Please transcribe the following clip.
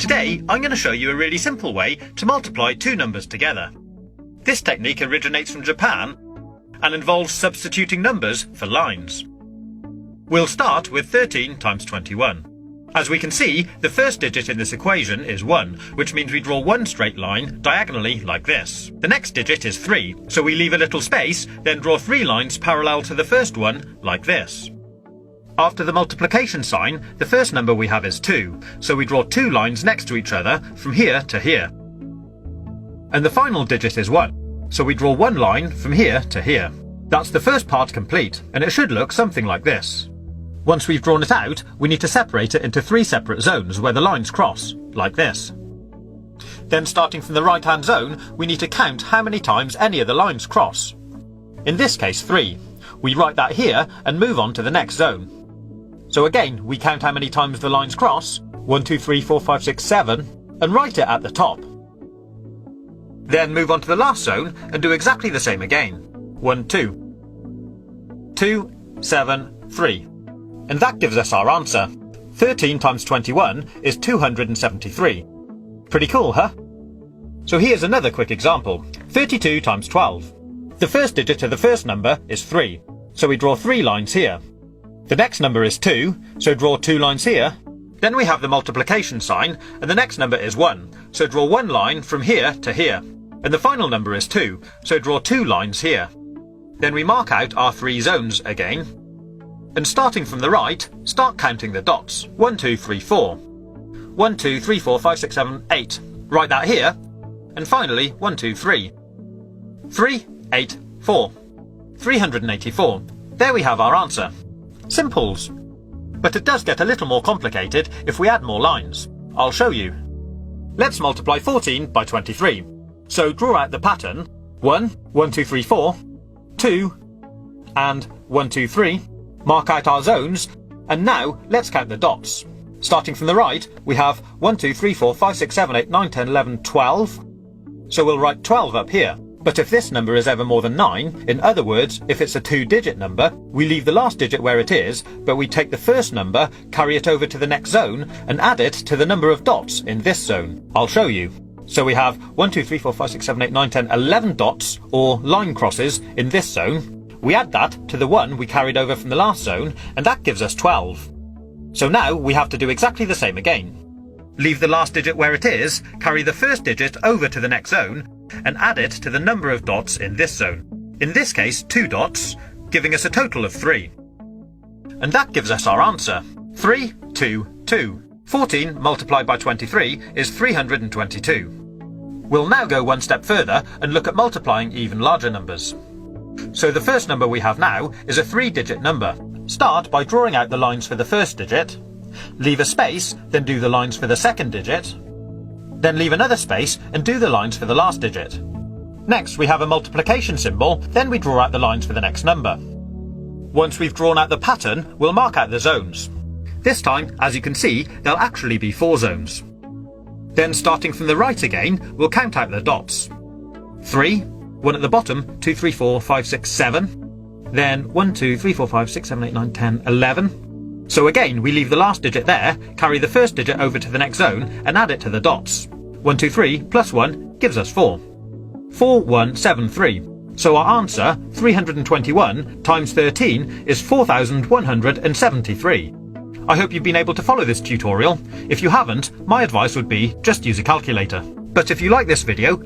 Today I'm going to show you a really simple way to multiply two numbers together. This technique originates from Japan and involves substituting numbers for lines. We'll start with 13 times 21. As we can see, the first digit in this equation is 1, which means we draw one straight line diagonally like this. The next digit is 3, so we leave a little space, then draw 3 lines parallel to the first one like this. After the multiplication sign, the first number we have is 2, so we draw 2 lines next to each other from here to here. And the final digit is 1, so we draw 1 line from here to here. That's the first part complete, and it should look something like this. Once we've drawn it out, we need to separate it into 3 separate zones where the lines cross, like this. Then starting from the right-hand zone, we need to count how many times any of the lines cross. In this case 3. We write that here and move on to the next zone. So again, we count how many times the lines cross, 1, 2, 3, 4, 5, 6, 7, and write it at the top. Then move on to the last zone and do exactly the same again. 1, 2. 2, 7, 3. And that gives us our answer. 13 times 21 is 273. Pretty cool, huh? So here's another quick example. 32 times 12. The first digit of the first number is 3, so we draw 3 lines here. The next number is 2, so draw 2 lines here. Then we have the multiplication sign, and the next number is 1, so draw 1 line from here to here. And the final number is 2, so draw 2 lines here. Then we mark out our 3 zones again. And starting from the right, start counting the dots. 1, 2, 3, 4. 1, 2, 3, 4, 5, 6, 7, 8. Write that here. And finally, 1, 2, 3. 3, 8, 4. 384. There we have our answer. Simples. But it does get a little more complicated if we add more lines. I'll show you. Let's multiply 14 by 23. So draw out the pattern. 1, 1, 2, 3, 4. 2, and 1, 2, 3. Mark out our zones, and now let's count the dots. Starting from the right, we have 1, 2, 3, 4, 5, 6, 7, 8, 9, 10, 11, 12. So we'll write 12 up here. But if this number is ever more than 9, in other words, if it's a 2-digit number, we leave the last digit where it is, but we take the first number, carry it over to the next zone, and add it to the number of dots in this zone. I'll show you. So we have 1, 2, 3, 4, 5, 6, 7, 8, 9, 10, 11 dots, or line crosses, in this zone. We add that to the 1 we carried over from the last zone, and that gives us 12. So now we have to do exactly the same again. Leave the last digit where it is, carry the first digit over to the next zone, and add it to the number of dots in this zone. In this case, 2 dots, giving us a total of 3. And that gives us our answer. 3, 2, 2. 14 multiplied by 23 is 322. We'll now go one step further and look at multiplying even larger numbers. So the first number we have now is a 3-digit number. Start by drawing out the lines for the first digit, leave a space, then do the lines for the second digit, then leave another space and do the lines for the last digit. Next we have a multiplication symbol, then we draw out the lines for the next number. Once we've drawn out the pattern, we'll mark out the zones. This time, as you can see, there'll actually be 4 zones. Then starting from the right again, we'll count out the dots. 3, 1 at the bottom, 2, 3, 4, 5, 6, 7. Then 1, 2, 3, 4, 5, 6, 7, 8, 9, 10, 11. So again, we leave the last digit there, carry the first digit over to the next zone, and add it to the dots. 1, 2, 3 plus 1 gives us 4. 4, 1, 7, 3. So our answer, 321 times 13, is 4,173. I hope you've been able to follow this tutorial. If you haven't, my advice would be just use a calculator. But if you like this video,